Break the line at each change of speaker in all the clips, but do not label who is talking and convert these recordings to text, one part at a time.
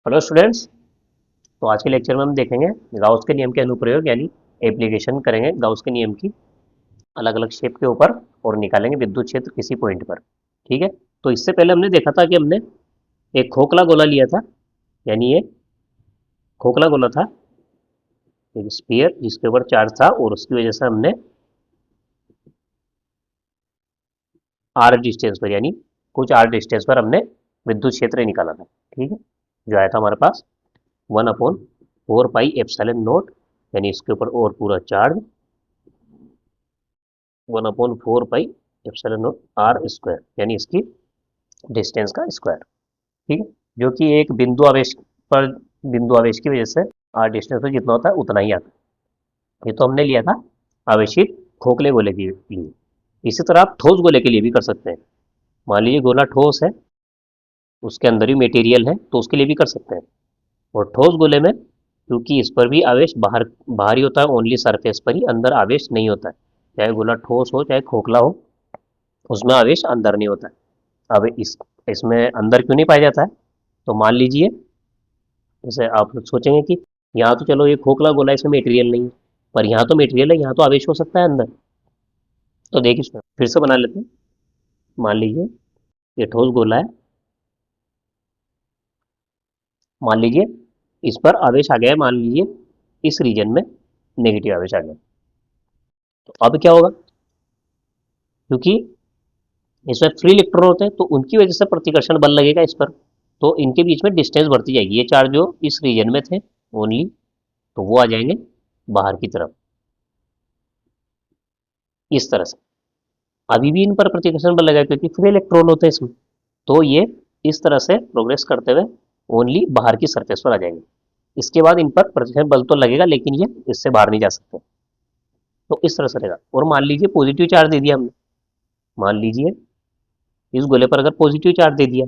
Hello students. तो आज के लेक्चर में हम देखेंगे गाउस के नियम के अनुप्रयोग यानी एप्लीकेशन करेंगे गाउस के नियम की अलग अलग शेप के ऊपर और निकालेंगे विद्युत क्षेत्र किसी पॉइंट पर। ठीक है। तो इससे पहले हमने देखा था कि हमने एक खोखला गोला लिया था, यानी ये खोखला गोला था, एक स्फीयर जिसके ऊपर चार्ज था और उसकी वजह से हमने आर डिस्टेंस पर यानी कुछ आर डिस्टेंस पर हमने विद्युत क्षेत्र निकाला था। ठीक है। जो आया था हमारे पास 1/4 पाई एप्सिलॉन नॉट, यानी इसके ऊपर और पूरा charge 1/4 pi epsilon not r square, यानी इसकी डिस्टेंस का स्क्वायर। ठीक है। जो कि एक बिंदु आवेश पर, बिंदु आवेश की वजह से आर डिस्टेंस पर जितना होता है उतना ही आता है। ये तो हमने लिया था आवेशित खोखले गोले के लिए। इसी तरह आप ठोस गोले के लिए भी कर सकते हैं। मान लीजिए गोला ठोस है, उसके अंदर ही मटेरियल है, तो उसके लिए भी कर सकते हैं। और ठोस गोले में क्योंकि इस पर भी आवेश बाहर बाहर ही होता है, ओनली सरफेस पर ही, अंदर आवेश नहीं होता है। चाहे गोला ठोस हो चाहे खोखला हो, उसमें आवेश अंदर नहीं होता है। अब इसमें अंदर क्यों नहीं पाया जाता है? तो मान लीजिए, जैसे आप लोग सोचेंगे कि यहाँ तो चलो ये खोखला गोला, इसमें मटेरियल नहीं है, पर यहाँ तो मटेरियल है, यहाँ तो आवेश हो सकता है अंदर। तो देखिए इसमें फिर से बना लेते हैं। मान लीजिए ये ठोस गोला है, मान लीजिए इस पर आवेश आ गया है, मान लीजिए इस रीजन में नेगेटिव आवेश आ गया। तो अब क्या होगा? क्योंकि इसमें फ्री इलेक्ट्रॉन होते हैं तो उनकी वजह से प्रतिकर्षण बल लगेगा इस पर, तो इनके बीच में डिस्टेंस बढ़ती जाएगी। ये चार्ज जो इस रीजन में थे ओनली, तो वो आ जाएंगे बाहर की तरफ इस तरह से। अभी भी इन पर प्रतिकर्षण बल लगेगा क्योंकि फ्री इलेक्ट्रॉन होते हैं इसमें, तो ये इस तरह से प्रोग्रेस करते हुए ओनली बाहर की सरफेस पर आ जाएंगे। इसके बाद इन पर प्रतिकर्षण बल तो लगेगा लेकिन ये इससे बाहर नहीं जा सकते। तो इस तरह से रहेगा। और मान लीजिए पॉजिटिव चार्ज दे दिया हमने, मान लीजिए इस गोले पर अगर पॉजिटिव चार्ज दे दिया,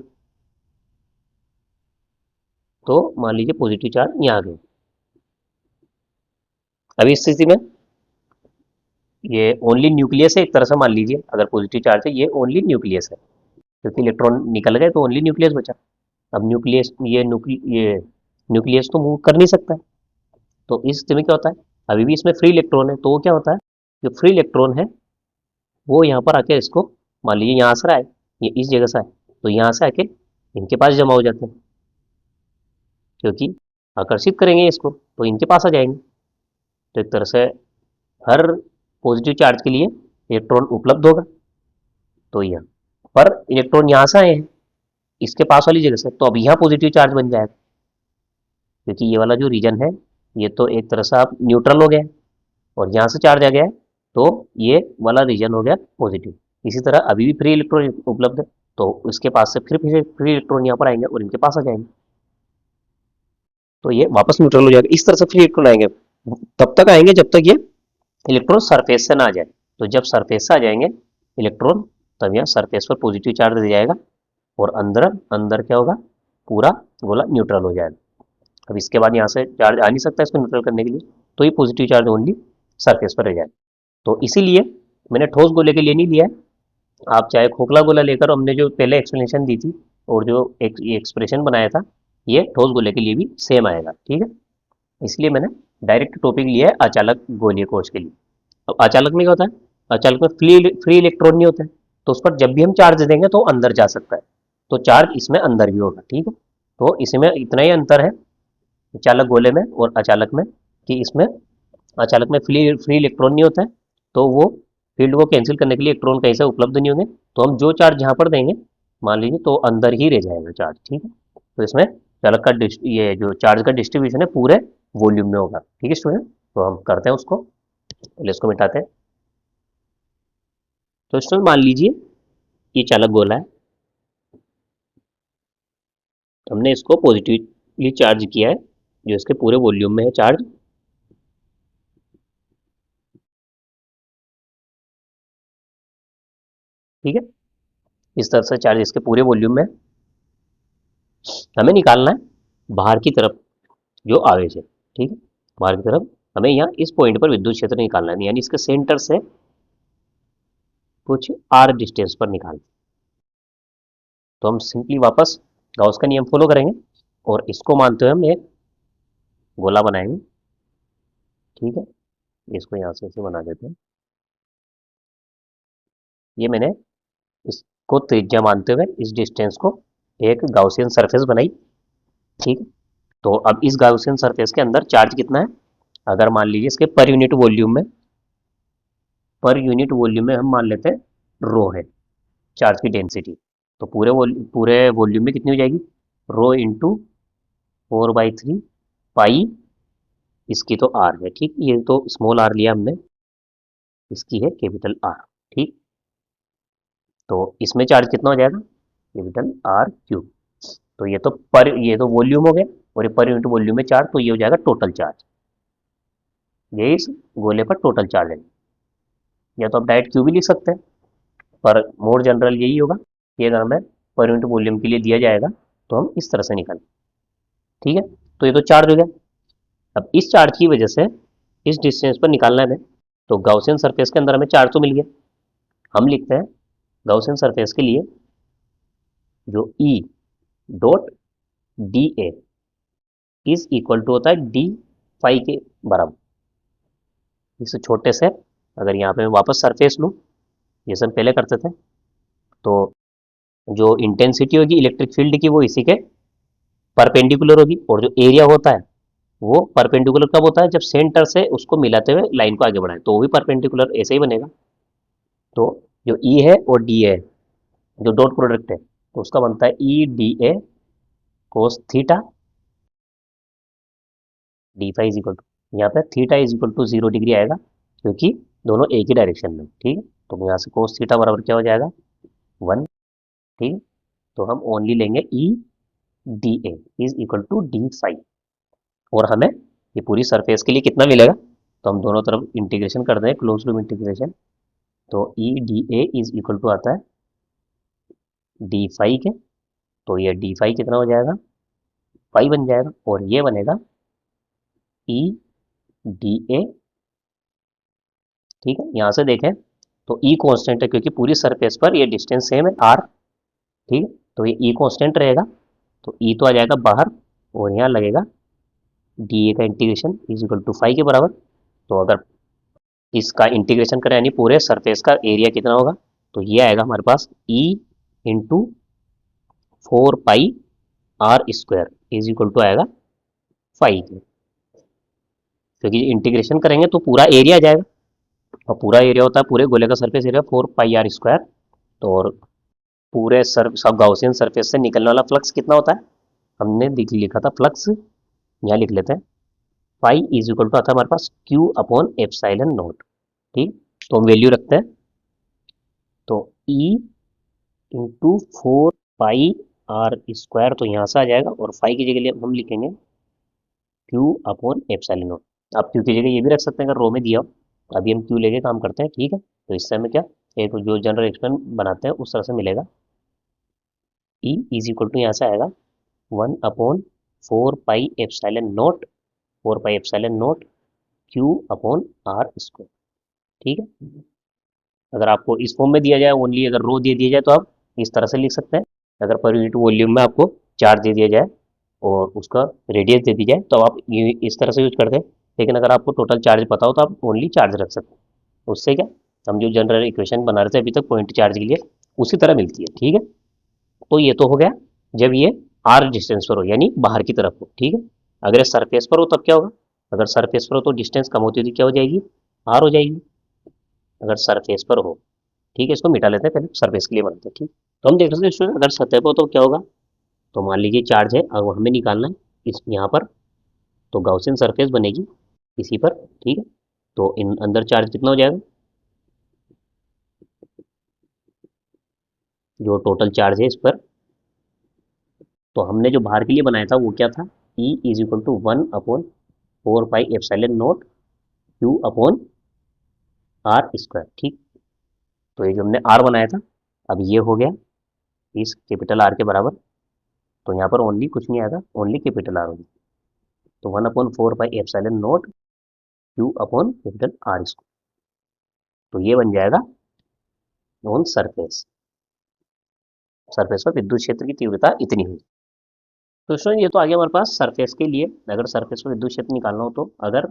तो मान लीजिए पॉजिटिव चार्ज यहाँ आ गए। अभी इस स्थिति में ये ओनली न्यूक्लियस है, एक तरह से मान लीजिए अगर पॉजिटिव चार्ज है ये ओनली न्यूक्लियस है, क्योंकि इलेक्ट्रॉन निकल गए तो ओनली न्यूक्लियस बचा। अब ये न्यूक्लियस तो मूव कर नहीं सकता है। तो इस स्थिति में क्या होता है? अभी भी इसमें फ्री इलेक्ट्रॉन है, तो वो क्या होता है, जो फ्री इलेक्ट्रॉन है वो यहाँ पर आके इसको, मान लीजिए यहाँ से आए, ये इस जगह से आए, तो यहाँ से आके इनके पास जमा हो जाते हैं, क्योंकि आकर्षित करेंगे इसको तो इनके पास आ जाएंगे। तो एक तरह से हर पॉजिटिव चार्ज के लिए इलेक्ट्रॉन उपलब्ध होगा। तो यह पर इलेक्ट्रॉन यहाँ से आए हैं इसके पास वाली जगह से, तो अब यहाँ पॉजिटिव चार्ज बन जाएगा, क्योंकि ये वाला जो रीजन है ये तो एक तरह से आप न्यूट्रल हो गया है और यहाँ से चार्ज आ गया है, तो ये वाला रीजन हो गया पॉजिटिव। इसी तरह अभी भी फ्री इलेक्ट्रॉन उपलब्ध है, तो इसके पास से फिर फ्री इलेक्ट्रॉन यहाँ पर आएंगे और इनके पास आ जाएंगे, तो ये वापस न्यूट्रल हो जाएगा। इस तरह से फ्री इलेक्ट्रॉन आएंगे, तब तक आएंगे जब तक ये इलेक्ट्रॉन सरफेस से ना आ जाए। तो जब सरफेस से आ जाएंगे इलेक्ट्रॉन, तब यहाँ सरफेस पर पॉजिटिव चार्ज दे जाएगा और अंदर अंदर क्या होगा, पूरा गोला न्यूट्रल हो जाएगा। अब इसके बाद यहाँ से चार्ज आ नहीं सकता इसको न्यूट्रल करने के लिए, तो ये पॉजिटिव चार्ज ओनली सरफेस पर रह जाए। तो इसीलिए मैंने ठोस गोले के लिए नहीं लिया है। आप चाहे खोखला गोला लेकर, हमने जो पहले एक्सप्लेनेशन दी थी और जो एक एक्सप्रेशन बनाया था, ये ठोस गोले के लिए भी सेम आएगा। ठीक है। इसलिए मैंने डायरेक्ट टॉपिक लिया है अचालक गोलीय कोश के लिए। अब अचालक में क्या होता है? अचालक में फ्री इलेक्ट्रॉन नहीं होते हैं, तो उस पर जब भी हम चार्ज देंगे तो अंदर जा सकता है, तो चार्ज इसमें अंदर भी होगा। ठीक है। तो इसमें इतना ही अंतर है चालक गोले में और अचालक में, कि इसमें अचालक में फ्री इलेक्ट्रॉन नहीं होता है, तो वो फील्ड को कैंसिल करने के लिए इलेक्ट्रॉन कहीं से उपलब्ध नहीं होंगे, तो हम जो चार्ज यहाँ पर देंगे मान लीजिए तो अंदर ही रह जाएगा चार्ज। ठीक है। तो इसमें चालक का ये जो चार्ज का डिस्ट्रीब्यूशन है पूरे वॉल्यूम में होगा। ठीक है स्टूडेंट, तो हम करते हैं उसको, पहले इसको मिटाते हैं। तो स्टूडेंट मान लीजिए ये चालक गोला है, हमने इसको पॉजिटिवली चार्ज किया है, जो इसके पूरे वॉल्यूम में है चार्ज। ठीक है। इस तरह से चार्ज इसके पूरे वॉल्यूम में है। हमें निकालना है बाहर की तरफ जो आवेश है। ठीक है। बाहर की तरफ हमें यहाँ इस पॉइंट पर विद्युत क्षेत्र निकालना है, यानी इसके सेंटर से कुछ आर डिस्टेंस पर निकालना है। तो हम सिंपली वापस गाउस का नियम फॉलो करेंगे। और इसको मानते हुए हम एक गोला बनाएंगे। ठीक है, इसको यहाँ से ऐसे बना देते हैं। ये मैंने इसको त्रिज्या मानते हुए इस डिस्टेंस को एक गाउसियन सरफेस बनाई। ठीक है, तो अब इस गाउसियन सरफेस के अंदर चार्ज कितना है, अगर मान लीजिए इसके पर यूनिट वॉल्यूम में हम मान लेते हैं रो है चार्ज की डेंसिटी। तो पूरे वॉल्यूम में कितनी हो जाएगी, रो इंटू 4/3 पाई, इसकी तो आर है। ठीक, ये तो स्मॉल आर लिया हमने, इसकी है कैपिटल आर। ठीक, तो इसमें चार्ज कितना हो जाएगा, कैपिटल आर क्यूब। तो ये तो वॉल्यूम हो गया, और ये पर यूनिट वॉल्यूम में चार्ज, तो ये हो जाएगा टोटल चार्ज। ये इस गोले पर टोटल चार्ज है। या तो आप डायरेक्ट क्यूब भी लिख सकते हैं, पर मोर जनरल यही होगा कि अगर हमें पर यूनिट वॉल्यूम के लिए दिया जाएगा तो हम इस तरह से निकालें। ठीक है, तो ये तो चार्ज हो गया। अब इस चार्ज की वजह से इस डिस्टेंस पर निकालना है हमें, तो गाउसियन सरफेस के अंदर हमें चार्ज तो मिल गया। हम लिखते हैं गाउसियन सरफेस के लिए जो E dot D A is equal to होता है डी फाई के बराबर। इस छोटे से, अगर यहाँ पे मैं वापस सरफेस लूँ जैसे हम पहले करते थे, तो जो इंटेंसिटी होगी इलेक्ट्रिक फील्ड की वो इसी के परपेंडिकुलर होगी, और जो एरिया होता है वो परपेंडिकुलर कब होता है, जब सेंटर से उसको मिलाते हुए लाइन को आगे बढ़ाएं, तो वो भी परपेंडिकुलर ऐसे ही बनेगा। तो जो ई है और डी है, जो डॉट प्रोडक्ट है, तो उसका बनता है E D A cos theta d phi is equal to, यहाँ पे theta is equal to 0 degree आएगा, क्योंकि दोनों एक ही डायरेक्शन में। ठीक है, तो यहाँ से कोस थीटा बराबर क्या हो जाएगा, 1। ठीक है, तो हम ओनली लेंगे E D A is equal to d phi, और हमें ये पूरी सरफेस के लिए कितना मिलेगा, तो हम दोनों तरफ इंटीग्रेशन कर दें, क्लोज लूप इंटीग्रेशन। तो E D A is equal to आता है डी फाई के, तो ये डी फाई कितना हो जाएगा, फाई बन जाएगा, और ये बनेगा ई डी ए। ठीक है, यहाँ से देखें तो ई कांस्टेंट है, क्योंकि पूरी सरफेस पर ये डिस्टेंस सेम है आर। ठीक है, तो ये ई कांस्टेंट रहेगा, तो ई तो आ जाएगा बाहर, और यहाँ लगेगा डी ए का integration is equal to phi के बराबर। तो अगर इसका इंटीग्रेशन करें यानी पूरे सरफेस का एरिया कितना होगा, तो ये आएगा हमारे पास E into 4 pi are square is equal to आएगा फाई के, क्योंकि इंटीग्रेशन करेंगे तो पूरा एरिया आ जाएगा, और पूरा एरिया होता है पूरे गोले का surface area 4 pi are square. तो और पूरे सब गाउसियन सरफेस से निकलने वाला फ्लक्स कितना होता है, हमने लिखा था फ्लक्स, यहाँ लिख लेते हैं फाई इज इक्वल टू आता है हमारे पास क्यू अपॉन एप्साइलन नोट। ठीक, तो हम वैल्यू रखते हैं, तो E into 4 pi are square, तो यहाँ से आ जाएगा, और फाई की जगह हम लिखेंगे क्यू अपॉन एप्सिलॉन नॉट। आप क्यू की जगह ये भी रख सकते हैं अगर रो में दिया हो, अभी हम क्यू लेके काम करते हैं। ठीक है, तो इससे हमें क्या, एक जो जनरल एक्सप्रेशन बनाते हैं उस तरह से मिलेगा, ई इज इक्वल टू यहाँ से आएगा 1/4 pi epsilon not, 4 pi epsilon not Q upon are square. ठीक है, अगर आपको इस फॉर्म में दिया जाए, ओनली अगर रो दे दिया जाए, तो आप इस तरह से लिख सकते हैं। अगर पर यूनिट वॉल्यूम में आपको चार्ज दे दिया जाए और उसका रेडियस दे दी जाए, तो आप इस तरह से यूज करते हैं। लेकिन अगर आपको टोटल चार्ज पता हो तो आप ओनली चार्ज रख सकते हैं। उससे क्या, हम जो जनरल इक्वेशन बना रहे थे अभी तक पॉइंट चार्ज के लिए, उसी तरह मिलती है। ठीक है, तो ये तो हो गया जब ये आर डिस्टेंस पर हो, यानी बाहर की तरफ हो। ठीक है, अगर ये सरफेस पर हो तब क्या होगा, अगर सरफेस पर हो तो डिस्टेंस कम होती हुई क्या हो जाएगी, आर हो जाएगी, अगर सरफेस पर हो। ठीक है, इसको मिटा लेते हैं, पहले सरफेस के लिए बनाते हैं। ठीक, तो हम देख सकते हैं स्टूडेंट, अगर सतह पर हो तो क्या होगा, तो मान लीजिए चार्ज है और हमें निकालना है इस यहाँ पर, तो गाउसियन सरफेस बनेगी इसी पर। ठीक है, तो इन अंदर चार्ज कितना हो जाएगा, जो टोटल चार्ज है इस पर, तो हमने जो बाहर के लिए बनाया था वो क्या था, E is equal to 1/4 pi epsilon not Q upon are square. ठीक, तो ये जो हमने आर बनाया था, अब ये हो गया इस कैपिटल आर के बराबर, तो यहाँ पर ओनली कुछ नहीं आएगा, ओनली कैपिटल आर होगी, तो 1/4 pi epsilon not Q upon capital R square. तो ये बन जाएगा ऑन सरफेस, सरफेस पर विद्युत क्षेत्र की तीव्रता इतनी हुई। तो स्टूडेंट ये तो आ गया हमारे पास सरफेस के लिए। अगर सरफेस को विद्युत क्षेत्र निकालना हो तो अगर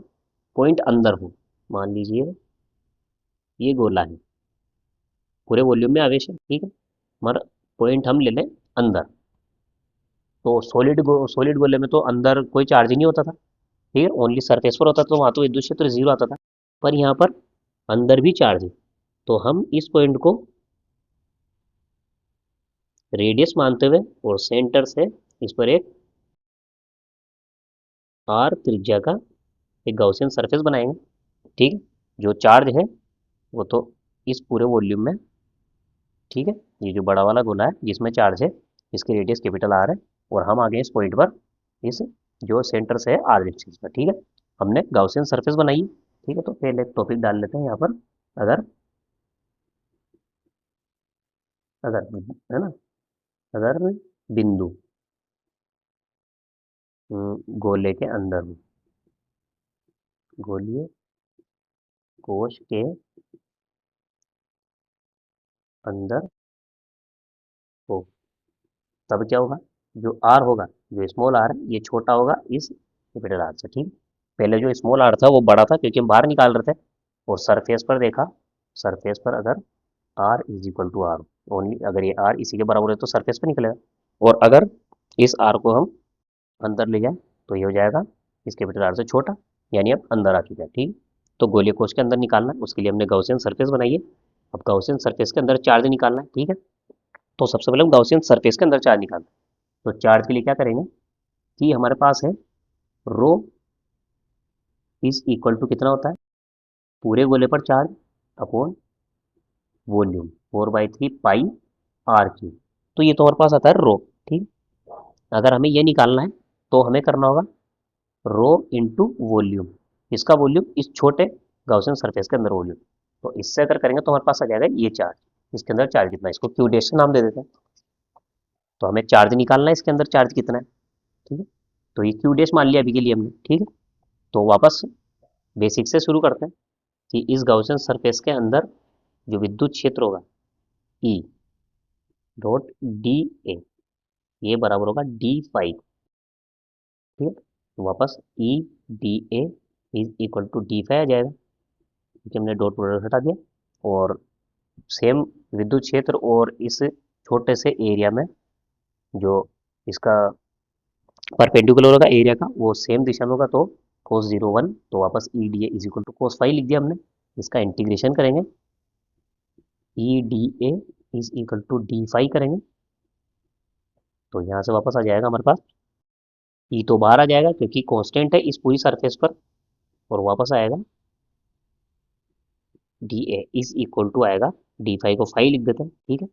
पॉइंट अंदर हो, मान लीजिए ये गोला है, पूरे वॉल्यूम में आवेश है, ठीक है, मगर पॉइंट हम ले लें अंदर, तो सॉलिड गोले में तो अंदर कोई चार्ज ही नहीं होता था, ठीक है, ओनली सरफेस पर होता था, तो वहाँ तो विद्युत क्षेत्र जीरो आता था। पर यहाँ पर अंदर भी चार्ज है, तो हम इस पॉइंट को रेडियस मानते हुए और सेंटर से इस पर एक आर त्रिज्या का एक गॉसियन सरफेस बनाएंगे, ठीक है। जो चार्ज है वो तो इस पूरे वॉल्यूम में, ठीक है, ये जो बड़ा वाला गोला है जिसमें चार्ज है, इसकी रेडियस कैपिटल आर है, और हम आ गए इस पॉइंट पर, इस जो सेंटर से है आर डिस्टेंस पर, ठीक है। हमने गाउसियन सरफेस बनाई है, ठीक है। तो पहले एक टॉपिक डाल लेते हैं यहाँ पर। अगर अगर है ना, अगर बिंदु गोले के अंदर हो, गोलीय कोश के अंदर हो, तब क्या होगा, जो आर होगा, जो स्मॉल आर है, ये छोटा होगा इस कैपिटल आर से, ठीक। पहले जो स्मॉल आर था वो बड़ा था क्योंकि हम बाहर निकाल रहे थे, और सरफेस पर देखा, सरफेस पर अगर r is equal to r, only अगर ये आर इसी के बराबर है तो सरफेस पे निकलेगा, और अगर इस आर को हम अंदर ले जाए तो ये हो जाएगा इस कैपिटल आर से छोटा, यानी अब अंदर आ चुका है, ठीक। तो गोलीय कोश के अंदर निकालना है, उसके लिए हमने गाउसियन सरफेस बनाई है। अब गाउसियन सरफेस के अंदर चार्ज निकालना है, ठीक है। तो सबसे पहले हम गाउसियन सरफेस के अंदर चार्ज निकालते हैं। तो चार्ज के लिए क्या करेंगे कि हमारे पास है रो इज इक्वल टू कितना होता है, पूरे गोले पर charge upon volume 4/3 pi r Q. तो ये तो हमारे पास आता है रो, ठीक। अगर हमें ये निकालना है तो हमें करना होगा रो इंटू वॉल्यूम, इसका वॉल्यूम इस छोटे गाउसियन सरफेस के अंदर वॉल्यूम, तो इससे अगर करेंगे तो हमारे पास आ जाएगा ये चार्ज, इसके अंदर चार्ज कितना है, इसको क्यू डैश से नाम दे देते हैं। तो हमें चार्ज निकालना है, इसके अंदर चार्ज कितना है, ठीक है। तो ये क्यू डैश मान लिया अभी के लिए हमने, ठीक है। तो वापस बेसिक से शुरू करते हैं कि इस गाउसियन सरफेस के अंदर जो विद्युत क्षेत्र होगा ई डॉट डी ए, ये बराबर होगा d5, ठीक है। तो वापस E D A is equal to d5 आ जाएगा, क्योंकि हमने डॉट प्रोडक्ट हटा दिया, और सेम विद्युत क्षेत्र और इस छोटे से एरिया में जो इसका परपेंडिकुलर होगा एरिया का, वो सेम दिशा में होगा, तो cos 0 1, तो वापस E D A is equal to cos 5 लिख दिया हमने। इसका इंटीग्रेशन करेंगे, E D A is equal to d5 करेंगे, तो यहाँ से वापस आ जाएगा हमारे पास ई तो बाहर आ जाएगा क्योंकि कांस्टेंट है इस पूरी सरफेस पर, और वापस आएगा d A is equal to आएगा d5 को 5 लिख देते हैं, ठीक है।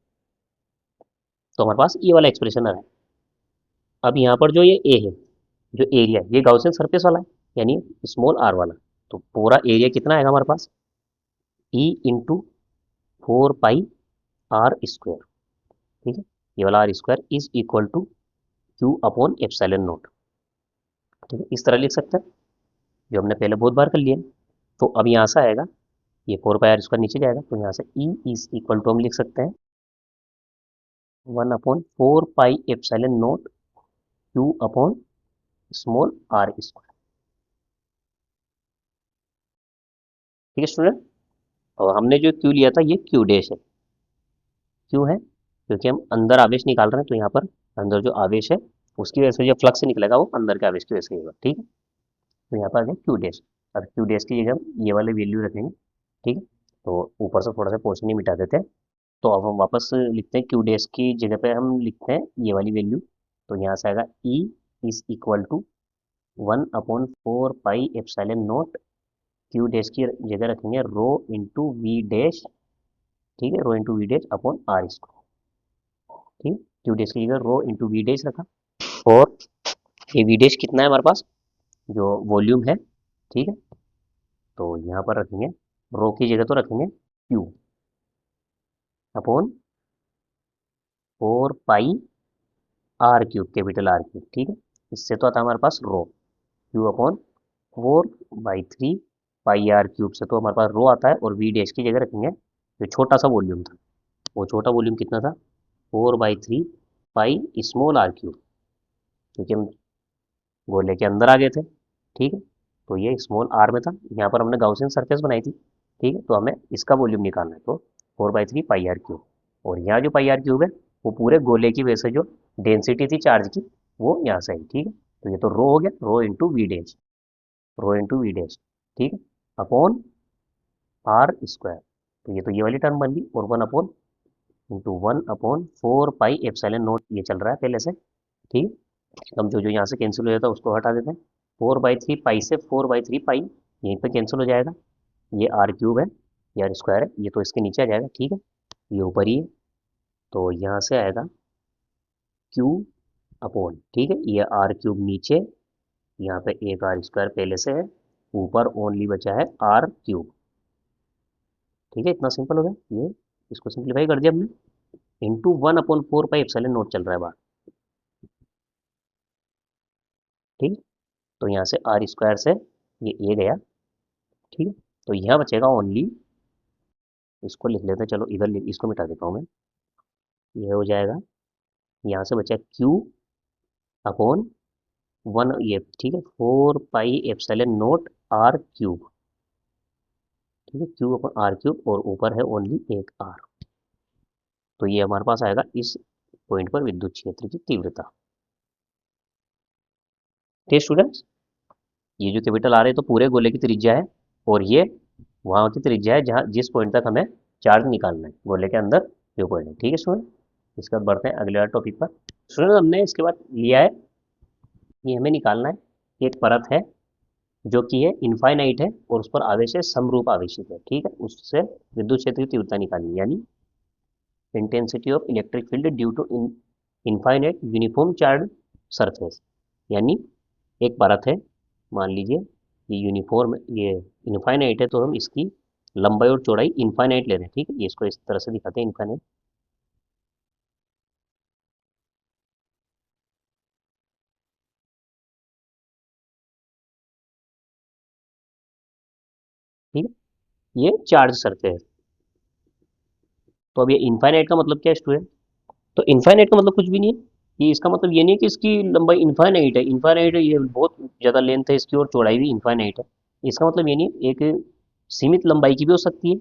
तो हमारे पास ये वाला एक्सप्रेशन आ रहा है। अब यहाँ पर जो ये ए है, जो एरिया है, ये गाउसियन सरफेस वाला है, यानी स्मॉल आर वाला, तो पूरा एरिया कितना आएगा हमारे पास, E into 4 pi are square, ठीक है। ये वाला R square is equal to Q upon epsilon naught, ठीक है, इस तरह लिख सकते हैं, जो हमने पहले बहुत बार कर लिया। तो अब यहाँ से आएगा ये 4 पाई आर स्क्वायर नीचे जाएगा, तो यहाँ से ई इज इक्वल टू हम लिख सकते हैं 1/4 pi epsilon not Q upon small r square, ठीक है स्टूडेंट। और हमने जो क्यू लिया था ये क्यू डैश है, क्यों है, क्योंकि हम अंदर आवेश निकाल रहे हैं, तो यहाँ पर अंदर जो आवेश है उसकी वजह से जो फ्लक्स निकलेगा वो अंदर के आवेश की वजह से होगा, ठीक है। तो यहाँ पर आ गया क्यू डैश। अब क्यू डैश की जगह हम ये वाले वैल्यू रखेंगे, ठीक है। तो ऊपर से थोड़ा सा पोर्शन ही मिटा देते हैं, तो अब हम वापस लिखते हैं क्यू डैश की जगह पे हम लिखते हैं ये वाली वैल्यू, तो यहाँ से आएगा E is equal to 1/4 pi epsilon not, Q dash की जगह रखेंगे रो इंटू वी डैश, ठीक है, rho into V dash upon are square, ठीक। क्यू डैश की जगह रो इंटू वी डैश रखा, और ये वी डैश कितना है हमारे पास, जो वॉल्यूम है, ठीक है। तो यहाँ पर रखेंगे रो की जगह तो रखेंगे Q upon 4 pi R cube, capital R cube, ठीक है। इससे तो आता है हमारे पास rho, Q upon 4/3 pi R cube से तो हमारे पास रो आता है, और वी डैश की जगह रखेंगे जो छोटा सा वॉल्यूम था, वो छोटा वॉल्यूम कितना था, 4/3 पाई स्मॉल आर क्यूब, क्योंकि हम गोले के अंदर आ गए थे, ठीक है। तो ये स्मॉल आर में था, यहाँ पर हमने गाउसियन सरफेस बनाई थी, ठीक है। तो हमें इसका वॉल्यूम निकालना है, तो 4/3 पाई आर क्यूब। और यहाँ जो पाई आर क्यूब है वो पूरे गोले की वजह से जो डेंसिटी थी चार्ज की वो यहाँ से आई, ठीक है। तो ये तो रो हो गया, rho into V dash, rho into V dash, ठीक है, अपॉन आर स्क्वायर। तो ये तो ये वाली टर्म बन गई, और 1/4 ये चल रहा है पहले से, ठीक है। हम जो जो यहाँ से कैंसिल हो जाता है उसको हटा देते हैं। 4/3 पाई से 4/3 पाई यहीं पे कैंसिल हो जाएगा। ये आर क्यूब है, ये आर स्क्वायर है, ये तो इसके नीचे आ जाएगा, ठीक है। ये ऊपर ही है, तो यहाँ से आएगा क्यू अपॉन, ठीक है, ये आर क्यूब नीचे, यहाँ पे एक आर स्क्वायर पहले से है, ऊपर ओनली बचा है आर क्यूब, ठीक है। इतना सिंपल हो गया ये, इसको सिंप्लीफाई कर दिया हमने। इंटू 1/4 पाई एप्सिलॉन नॉट चल रहा है बाहर, ठीक है। तो यहाँ से आर स्क्वायर से ये ए गया, ठीक है। तो यहाँ बचेगा ओनली, इसको लिख लेते हैं, चलो इधर इसको मिटा देता हूँ मैं, ये हो जाएगा, यहाँ से बचा क्यू अपॉन वन, ये ठीक है, 4 pi epsilon not r cube, ठीक है, क्यू अपॉन आर क्यूब, और ऊपर है ओनली एक आर। तो ये हमारे पास आएगा इस पॉइंट पर विद्युत क्षेत्र की तीव्रता। ठीक स्टूडेंट्स, ये जो कैपिटल आर है तो पूरे गोले की त्रिज्या है, और ये वहाँ की त्रिज्या है जहाँ जिस पॉइंट तक हमें चार्ज निकालना है गोले के अंदर, जो पॉइंट है, ठीक है स्टूडेंट। इसके बाद बढ़ते हैं अगले टॉपिक पर। स्टूडेंट हमने इसके बाद लिया है, ये हमें निकालना है एक परत है जो कि है इनफाइनाइट है, और उस पर आवेश है समरूप आवेशित है, ठीक है। उससे विद्युत क्षेत्र की तीव्रता निकालनी, यानी intensity of electric field due to infinite uniform charge surface. यानी एक परत है, मान लीजिए ये यूनिफॉर्म, ये इनफाइनाइट है, तो हम इसकी लंबाई और चौड़ाई इनफाइनाइट ले रहे हैं, ठीक है। ये इसको इस तरह से दिखाते हैं, इनफाइनाइट, ठीक है। ये चार्ज सरफेस, तो अब ये इनफाइनाइट का मतलब क्या है स्टूडेंट? तो इनफाइनाइट का मतलब कुछ भी नहीं है, ये इसका मतलब ये नहीं है कि इसकी लंबाई इनफाइनाइट है, इनफाइनाइट है, ये बहुत ज़्यादा लेंथ है इसकी और चौड़ाई भी इनफाइनाइट है। इसका मतलब ये नहीं है, एक सीमित लंबाई की भी हो सकती है।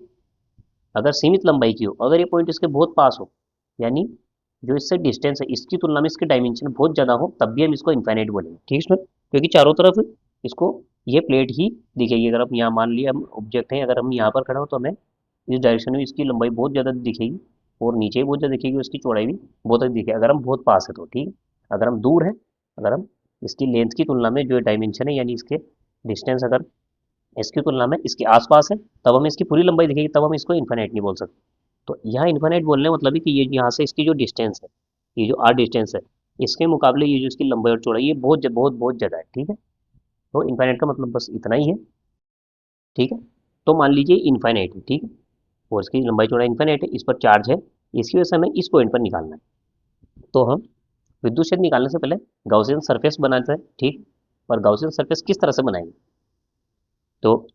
अगर सीमित लंबाई की हो, अगर ये पॉइंट इसके बहुत पास हो, यानी जो इससे डिस्टेंस है इसकी तुलना में इसके डायमेंशन बहुत ज़्यादा हो, तब भी हम इसको इनफाइनाइट बोलेंगे, ठीक है। क्योंकि चारों तरफ इसको ये प्लेट ही दिखेगी। अगर आप यहाँ मान लिया हम ऑब्जेक्ट हैं, अगर हम यहाँ पर खड़ा हो तो हमें इस डायरेक्शन में इसकी लंबाई बहुत ज़्यादा दिखेगी, और नीचे भी बहुत ज़्यादा दिखेगी, उसकी चौड़ाई भी बहुत ज़्यादा दिखेगी अगर हम बहुत पास है तो, ठीक है। अगर हम दूर हैं, अगर हम इसकी लेंथ की तुलना में जो डायमेंशन है, यानी इसके डिस्टेंस अगर इसकी तुलना में इसके आसपास है, तब हमें इसकी पूरी लंबाई दिखेगी, तब हम इसको इन्फाइनाइट नहीं बोल सकते। तो यहाँ इन्फाइनाइट बोलने का मतलब है कि ये यहाँ से इसकी जो डिस्टेंस है, ये जो आर डिस्टेंस है, इसके मुकाबले ये जो इसकी लंबाई और चौड़ाई ये बहुत बहुत बहुत ज़्यादा है, ठीक है। तो इन्फाइनाइट का मतलब बस इतना ही है, ठीक है। तो मान लीजिए इन्फाइनाइट है, ठीक है, और इसकी लंबाई चौड़ाई इन्फाइनाइट है, इस पर चार्ज है, इसकी वजह से हमें इस पॉइंट पर निकालना है। तो हम विद्युत क्षेत्र निकालने से पहले गाउसियन सरफेस बनाते हैं, ठीक। और गाउसियन सरफेस किस तरह से बनाएंगे? तो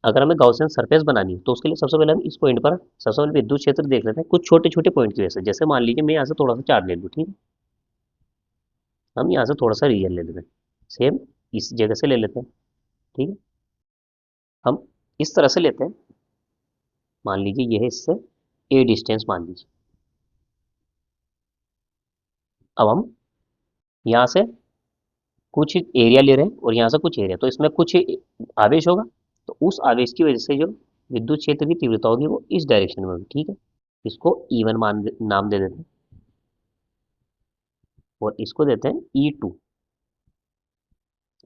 अगर हमें गाउसियन सरफेस बनानी है तो उसके लिए सबसे पहले हम इस पॉइंट पर सबसे पहले विद्युत क्षेत्र देख लेते हैं कुछ छोटे छोटे पॉइंट की वजह से। जैसे मान लीजिए मैं यहाँ से थोड़ा सा चार्ज ले लूँ, ठीक है, हम यहाँ से थोड़ा सा रीजन ले लेते हैं, सेम इस जगह से ले लेते हैं, ठीक है। हम इस तरह से लेते हैं, मान लीजिए ये है इससे ए डिस्टेंस मान लीजिए। अब हम यहाँ से कुछ एरिया ले रहे हैं और यहाँ से कुछ एरिया, तो इसमें कुछ आवेश होगा, तो उस आवेश की वजह से जो विद्युत क्षेत्र की तीव्रता होगी वो इस डायरेक्शन में होगी, ठीक है। इसको E1 नाम दे देते हैं, और इसको देते हैं E2,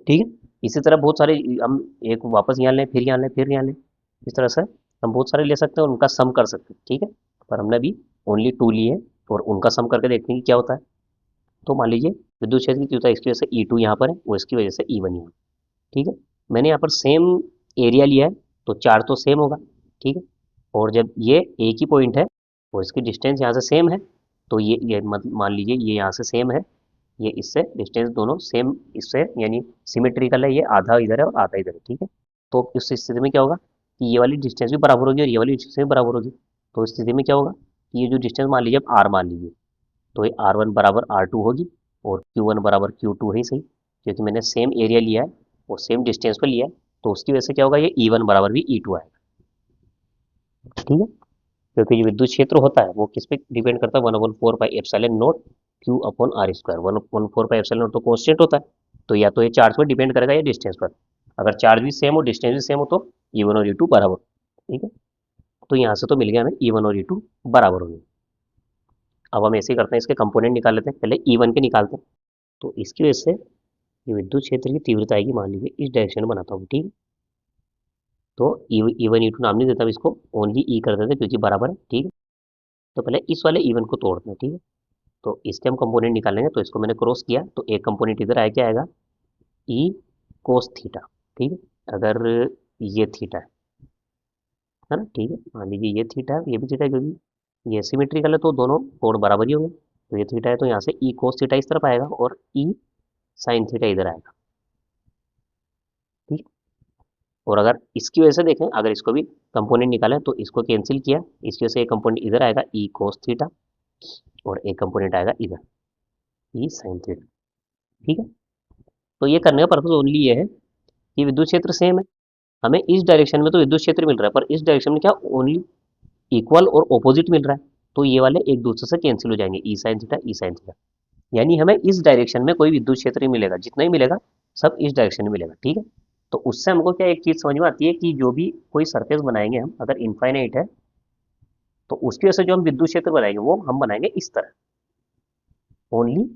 ठीक है। इसी तरह बहुत सारे हम एक वापस यहाँ लें, फिर यहाँ लें, फिर यहाँ लें, इस तरह से हम बहुत सारे ले सकते हैं और उनका सम कर सकते हैं, ठीक है। पर हमने अभी ओनली 2 लिए हैं, और उनका सम करके देखते हैं कि क्या होता है। तो मान लीजिए विद्युत क्षेत्र की तीव्रता इसकी वजह से E2 यहाँ पर है, और इसकी वजह से E1 यहाँ, ठीक है। मैंने यहाँ पर सेम एरिया लिया है, तो चार्ज तो सेम होगा, ठीक है। और जब ये एक ही पॉइंट है और इसकी डिस्टेंस यहाँ से सेम है, तो ये मान लीजिए ये यहाँ से सेम है, ये इससे डिस्टेंस दोनों सेम, इससे यानी सिमेट्रिकल है, ये आधा इधर है और आधा इधर है, ठीक है। तो इस स्थिति में क्या होगा कि ये वाली डिस्टेंस भी बराबर होगी और ये वाली डिस्टेंस भी बराबर होगी। तो इस स्थिति में क्या होगा कि ये जो डिस्टेंस मान लीजिए आप आर मान लीजिए, तो ये R1 बराबर R2 होगी, और Q1 बराबर Q2 है ही सही, क्योंकि मैंने सेम एरिया लिया है और सेम डिस्टेंस पर लिया है, तो उसकी वजह से क्या होगा, ये E1 बराबर भी E2 आएगा। ठीक है, क्योंकि जो विद्युत क्षेत्र होता है वो किस पे डिपेंड करता है, 1/4 pi epsilon not Q upon are square. 1/4 pi epsilon not तो कॉन्स्टेंट होता है, तो या तो ये चार्ज पर डिपेंड करेगा या डिस्टेंस पर। अगर चार्ज भी सेम हो डिस्टेंस भी सेम हो तो E1 और E2 बराबर। ठीक है, तो यहाँ से तो मिल गया हमें E1 और E2 बराबर होंगे। अब हम ऐसे ही करते हैं, इसके कंपोनेंट निकाल लेते हैं, पहले E1 के निकालते हैं। तो इसकी वजह से ये विद्युत क्षेत्र की तीव्रता आएगी, मान लीजिए इस डायरेक्शन में बनाता हूँ। ठीक है, तो E1 E2 नाम नहीं देता, अब इसको ओनली E कर देते हैं क्योंकि बराबर है। ठीक है, तो पहले इस वाले E1 को तोड़ते हैं। ठीक है, तो इसके हम कंपोनेंट निकालेंगे, तो इसको मैंने क्रॉस किया तो एक कंपोनेंट इधर आया, क्या आएगा, ई कोस थीटा। ठीक है, अगर ये थीटा है ना, ठीक है, मान लीजिए ये थीटा है, ये भी थीटा है, क्योंकि ये सिमेट्रिकल है तो दोनों कोण बराबर ही होंगे। तो ये थीटा है तो यहाँ से ई कोस थीटा इस तरफ आएगा और ई साइन थीटा इधर आएगा। ठीक, और अगर इसकी वजह से देखें, अगर इसको भी कंपोनेंट निकालें तो इसको कैंसिल किया, इसकी वजह से एक कंपोनेंट इधर आएगा ई कोस थीटा और एक कंपोनेंट आएगा इधर ई साइन थीटा। ठीक है, तो ये करने का पर्पज ओनली ये है कि विद्युत क्षेत्र सेम है, हमें इस डायरेक्शन में तो विद्युत क्षेत्र मिल रहा है, पर इस डायरेक्शन में क्या ओनली इक्वल और ऑपोजिट मिल रहा है, तो ये वाले एक दूसरे से कैंसिल हो जाएंगे, ई sine theta E sine theta. यानी हमें इस डायरेक्शन में कोई विद्युत क्षेत्र नहीं मिलेगा, जितना ही मिलेगा सब इस डायरेक्शन में मिलेगा। ठीक है, तो उससे हमको क्या एक चीज समझ में आती है कि जो भी कोई सरफेस बनाएंगे हम, अगर इनफाइनाइट है तो उसकी वजह से जो हम विद्युत क्षेत्र बनाएंगे वो हम बनाएंगे इस तरह, ओनली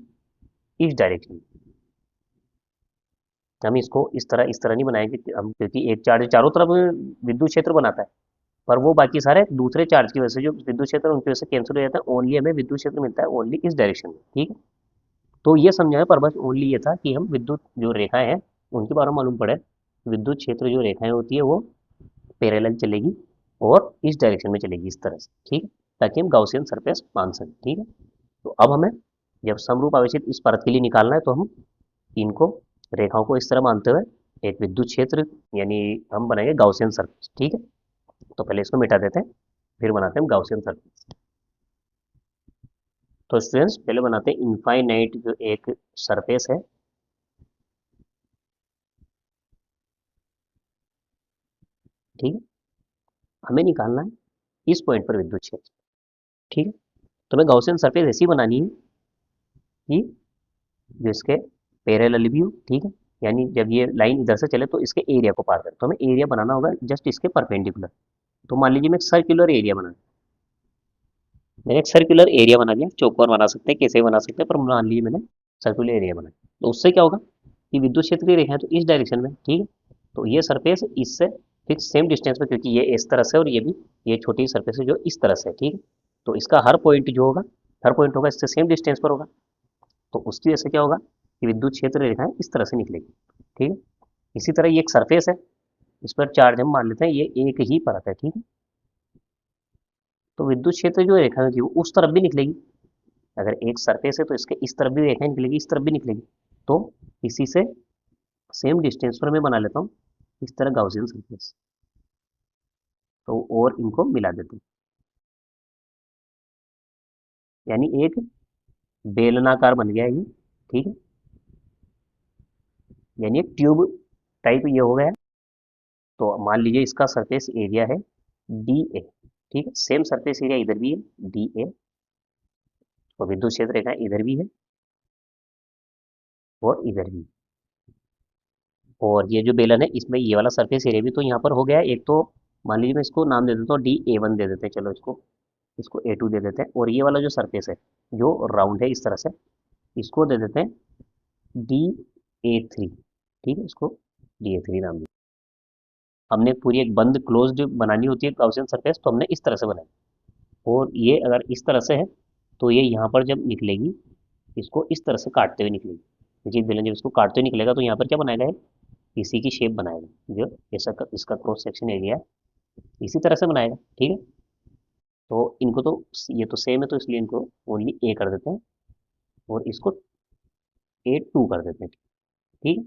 इस डायरेक्शन में। हम इसको इस तरह नहीं बनाएंगे हम, क्योंकि एक चार्ज चारों तरफ विद्युत क्षेत्र बनाता है, पर वो बाकी सारे दूसरे चार्ज की वजह से जो विद्युत क्षेत्र उनकी वजह से कैंसिल हो जाता है, ओनली हमें विद्युत क्षेत्र मिलता है ओनली इस डायरेक्शन में। ठीक है, तो ये समझाया पर्पस ओनली ये था कि हम विद्युत जो रेखाएं हैं उनके बारे में मालूम पड़े, विद्युत क्षेत्र जो रेखाएं होती है वो पैरेलल चलेगी और इस डायरेक्शन में चलेगी इस तरह से। ठीक है, ताकि हम गाउसियन सरफेस मान सकें। ठीक है, तो अब हमें जब समरूप आवेशित इस परत के लिए निकालना है तो हम इनको रेखाओं को इस तरह मानते हुए एक विद्युत क्षेत्र यानी हम बनाएंगे गाउसियन सरफेस। ठीक है, तो पहले इसको मिटा देते हैं, फिर बनाते हैं गाउसियन सरफेस। तो स्टूडेंट्स पहले बनाते हैं इनफाइनाइट जो एक सरफेस है। ठीक है, हमें निकालना है इस पॉइंट पर विद्युत क्षेत्र। ठीक है, तो हमें गाउसियन सरफेस ऐसी बनानी है कि जो इसके पैरेलल भी हो। ठीक है, यानी जब ये लाइन इधर से चले तो इसके एरिया को पार करे, तो हमें एरिया बनाना होगा जस्ट इसके परपेंडिकुलर। तो मान लीजिए मैं एक सर्कुलर एरिया बना, मैंने एक सर्कुलर एरिया बना दिया, चौकोर बना सकते हैं कैसे भी बना सकते हैं, पर मान लीजिए मैंने सर्कुलर एरिया बनाया, तो उससे क्या होगा कि विद्युत क्षेत्र की रेखा है तो इस डायरेक्शन में। ठीक है, तो ये सरफेस इससे फिक्स सेम डिस्टेंस पे, क्योंकि ये इस तरह से और ये भी ये छोटी सरफेस है जो इस तरह से है। ठीक है, तो इसका हर पॉइंट जो होगा, हर पॉइंट होगा इससे सेम डिस्टेंस पर होगा, तो उसकी वजह से क्या होगा कि विद्युत क्षेत्र रेखाएं इस तरह से निकलेगी। ठीक है, इसी तरह ये एक सरफेस है, इस पर चार्ज हम मान लेते हैं ये एक ही परत है। ठीक है, तो विद्युत क्षेत्र जो रेखा होगी वो उस तरफ भी निकलेगी, अगर एक सरफेस है तो इसके इस तरफ भी रेखा निकलेगी इस तरफ भी निकलेगी, तो इसी से सेम डिस्टेंस पर मैं बना लेता हूँ इस तरह गाउसियन सरफेस, तो और इनको मिला देते हैं, यानी एक बेलनाकार बन गया ये। ठीक है, यानी एक ट्यूब टाइप ये हो गया। तो मान लीजिए इसका सरफेस एरिया है डी ए। ठीक है, सेम सरफेस एरिया इधर भी है डी ए, और विद्युत क्षेत्र रेखा इधर भी है और इधर भी, और ये जो बेलन है इसमें ये वाला सरफेस एरिया भी तो यहाँ पर हो गया है। एक तो मान लीजिए मैं इसको नाम दे देता हूँ D A1 दे देते हैं, चलो इसको इसको A2 दे देते हैं, और ये वाला जो सरफेस है जो राउंड है इस तरह से, इसको दे देते हैं DA3। ठीक है, इसको DA3 नाम दिया। हमने पूरी एक बंद क्लोज्ड बनानी होती है गाउसियन सरफेस, तो हमने इस तरह से बनाई, और ये अगर इस तरह से है तो ये यहाँ पर जब निकलेगी इसको इस तरह से काटते हुए निकलेगी, जी बेलन जब इसको काटते हुए निकलेगा तो यहाँ पर क्या बनाएगा, इसी की शेप बनाएगा, जो ऐसा इसका क्रॉस सेक्शन एरिया है इसी तरह से बनाएगा। ठीक है, तो इनको तो ये तो सेम है तो इसलिए इनको ओनली ए कर देते हैं और इसको A2 कर देते हैं। ठीक है,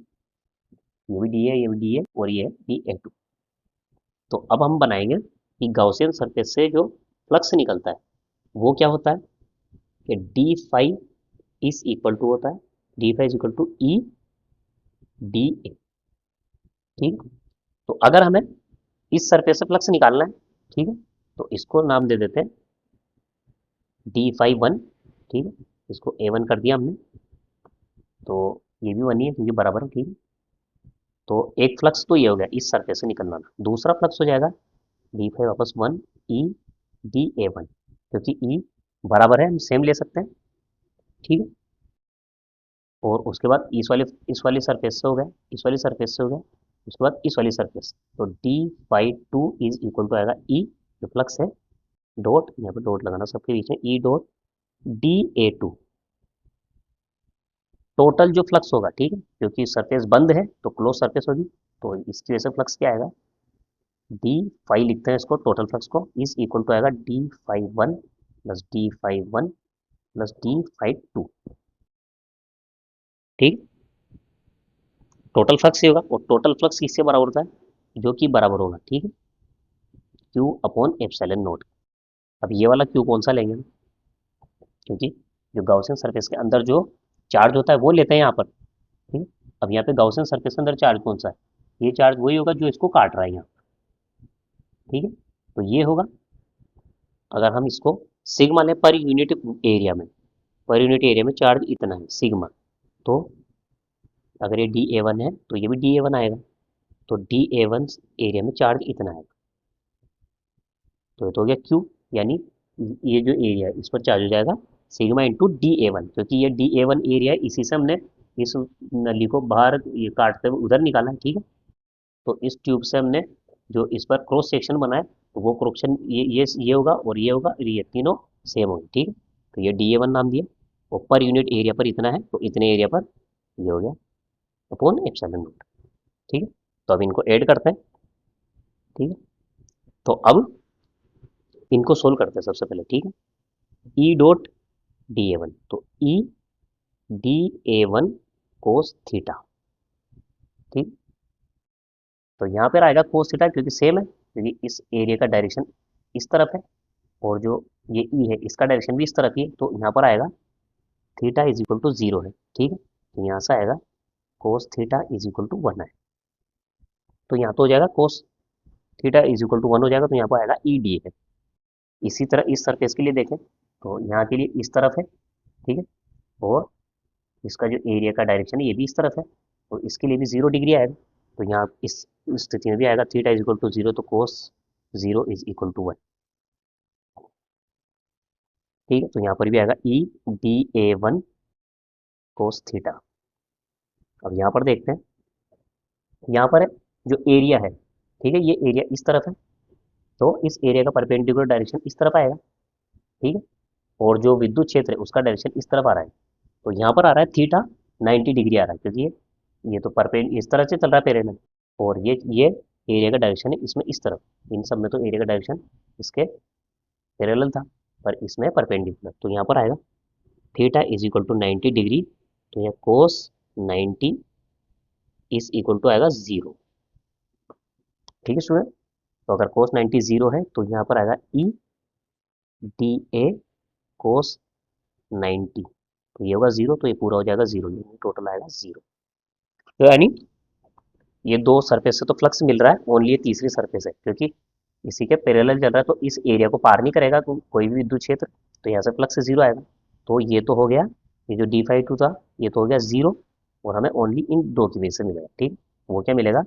ये भी डी है ये भी डी है और ये है DA2। तो अब हम बनाएंगे कि गाउसियन सरफेस से जो फ्लक्स निकलता है वो क्या होता है कि D phi is equal to होता है d phi is equal to E D A. ठीक, तो अगर हमें इस सरफेस से फ्लक्स निकालना है, ठीक है, तो इसको नाम दे देते हैं डी फाई वन। ठीक है, इसको ए वन कर दिया हमने, तो ये भी वन ही है क्योंकि बराबर है। ठीक है, तो एक फ्लक्स तो ये हो गया इस सरफेस से निकलना, दूसरा फ्लक्स हो जाएगा डी फाई वापस one E D A one, क्योंकि ई बराबर है हम सेम ले सकते हैं। ठीक है, और उसके बाद इस वाली सरफेस से हो गया, इस वाली सरफेस से हो गया, उसके बाद इस वाली सरफेस, तो d phi two is equal to आएगा ई जो फ्लक्स है डॉट, यहाँ पे डॉट लगाना सबके बीच में, E dot D A two, total जो फ्लक्स होगा। ठीक है, क्योंकि सरफेस बंद है तो क्लोज सरफेस होगी, तो इसकी वजह से फ्लक्स क्या आएगा, डी फाई लिखते हैं इसको, टोटल फ्लक्स को, इज इक्वल टू आएगा d phi one plus d phi one plus d phi two. ठीक, टोटल फ्लक्स ये होगा, और टोटल फ्लक्स किससे बराबर होता है, जो कि बराबर होगा, ठीक है, क्यू अपॉन एप्सिलॉन नोट। अब ये वाला क्यू कौन सा लेंगे हम, क्योंकि जो गाउसियन सरफेस के अंदर जो चार्ज होता है वो लेते हैं यहाँ पर। ठीक है, अब यहाँ पे गाउसियन सरफेस के अंदर चार्ज कौन सा है, ये चार्ज वही होगा जो इसको काट रहा है यहाँ। ठीक है, तो ये होगा, अगर हम इसको सिग्मा लें पर यूनिट एरिया में, पर यूनिट एरिया में चार्ज इतना है सिग्मा, तो अगर ये डी ए वन है तो ये भी डी ए वन आएगा, तो डी ए वन एरिया में चार्ज इतना आएगा, तो ये तो हो गया क्यू, यानी ये जो एरिया है इस पर चार्ज हो जाएगा sigma into D A one, क्योंकि ये डी ए वन एरिया है, इसी से हमने इस नली को बाहर ये काटते हुए उधर निकाला है। ठीक है, तो इस ट्यूब से हमने जो इस पर क्रॉस सेक्शन बनाया, तो वो क्रॉस सेक्शन ये होगा और ये होगा, और ये तीनों सेम होंगे। ठीक है, तो ये डी ए वन नाम दिया, और पर यूनिट एरिया पर इतना है तो इतने एरिया पर ये हो गया अपॉन एप्सिलॉन नॉट। ठीक है, तो अब इनको ऐड करते हैं। ठीक है, तो अब इनको सोल्व करते हैं सबसे पहले। ठीक है, E dot D A one, तो E D A one cos theta. ठीक, तो यहाँ पर आएगा कोस थीटा क्योंकि सेम है, क्योंकि इस एरिया का डायरेक्शन इस तरफ है, और जो ये ई है इसका डायरेक्शन भी इस तरफ ही है, तो यहाँ पर आएगा theta is equal to zero है। ठीक है, तो यहाँ से आएगा cos theta is equal to one है, तो यहाँ तो हो जाएगा cos theta is equal to one हो जाएगा, तो यहाँ पर आएगा ई डी है। इसी तरह इस सरफेस के लिए देखें, तो यहाँ के लिए इस तरफ है। ठीक है, और इसका जो एरिया का डायरेक्शन है ये भी इस तरफ है, और इसके लिए भी 0 डिग्री आएगा, तो यहाँ इस स्थिति में भी आएगा theta is equal to zero, तो cos zero is equal to one. ठीक है, तो यहाँ पर भी आएगा E D A one cos theta. अब यहाँ पर देखते हैं, यहाँ पर है जो एरिया है, ठीक है, ये एरिया इस तरफ है, तो इस एरिया का परपेंडिकुलर डायरेक्शन इस तरफ आएगा। ठीक है, और जो विद्युत क्षेत्र है उसका डायरेक्शन इस तरफ आ रहा है, तो यहाँ पर आ रहा है थीटा 90 डिग्री आ रहा है, क्योंकि ये तो परपेंड इस तरह से चल रहा है पैरेलल, और ये एरिया का डायरेक्शन है इसमें इस तरफ, इन सब में तो एरिया का डायरेक्शन इसके पैरेलल था, पर इसमें परपेंडिकुलर, तो यहाँ पर आएगा theta is equal to 90 degree, तो यह कोस 90 इज इक्वल टू आएगा जीरो। ठीक है स्टूडेंट, तो अगर कोस 90 जीरो है तो यहाँ पर आएगा ई डी ए कोस 90, तो ये होगा जीरो, तो ये पूरा हो जाएगा जीरो, ये टोटल आएगा जीरो। तो यानी ये दो सरफेस से तो फ्लक्स मिल रहा है, ओनली ये तीसरी सरफेस है क्योंकि इसी के पैरेलल चल रहा है, तो इस एरिया को पार नहीं करेगा कोई भी विद्युत क्षेत्र, तो यहाँ से फ्लक्स जीरो आएगा। तो ये तो हो गया, ये जो डी फाई टू था ये तो हो गया जीरो, और हमें ओनली इन दो की वजह से मिलेगा। ठीक, वो क्या मिलेगा,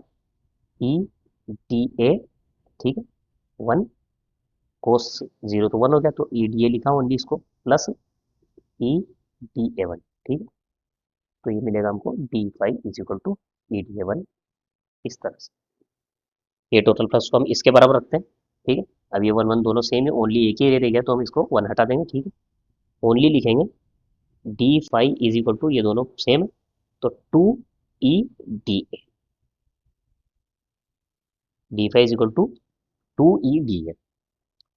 ई डी ए, ठीक है, वन कोस जीरो तो वन हो गया, तो ई डी ए लिखा ओनली इसको, plus E D A one. ठीक है, तो ये मिलेगा हमको d phi is equal to E D A one, इस तरह से ये टोटल फ्लक्स को हम इसके बराबर रखते हैं। ठीक है, अब ये वन वन दोनों सेम है, ओनली एक ही एरिया रह गया, तो हम इसको वन हटा देंगे। ठीक है, ओनली लिखेंगे d phi is equal to, ये दोनों सेम है, तो two E D A, d phi is equal to two E D A.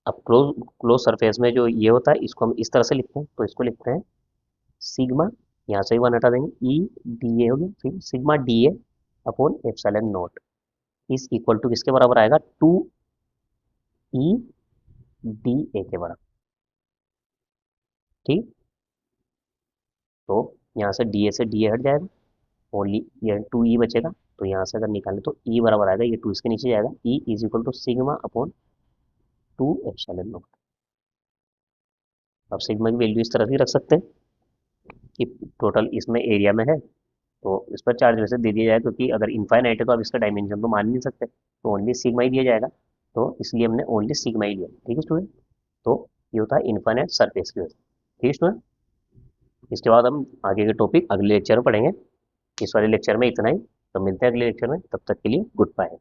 अब क्लोज क्लोज सरफेस में जो ये होता है इसको हम इस तरह से लिखते हैं, तो इसको लिखते हैं सिग्मा, यहाँ से ही वन हटा देंगे, ई डी ए हो गया, फिर sigma d A upon epsilon not is equal to किसके बराबर आएगा, टू ई डी ए के बराबर। ठीक, तो यहाँ से डी ए हट जाएगा, ओनली ये 2e बचेगा। तो यहाँ से अगर निकालें तो e बराबर आएगा, ये 2 इसके नीचे जाएगा, e is equal to sigma upon 2 epsilon not. अब सिग्मा की वैल्यू इस तरह से रख सकते हैं कि टोटल इसमें एरिया में है, तो इस पर चार्ज वैसे दे दिया जाए, क्योंकि अगर इनफाइनाइट है तो आप इसका डायमेंशन तो मान नहीं सकते, तो ओनली सिग्मा ही दिया जाएगा, तो इसलिए हमने ओनली सिग्मा ही लिया। ठीक है स्टूडेंट, तो ये होता है इनफाइनाइट सरफेस की वजह से। ठीक है स्टूडेंट, इसके बाद हम आगे के टॉपिक अगले लेक्चर में पढ़ेंगे। इस वाले लेक्चर में इतना ही, तो मिलते हैं अगले लेक्चर में, तब तक के लिए गुड बाय।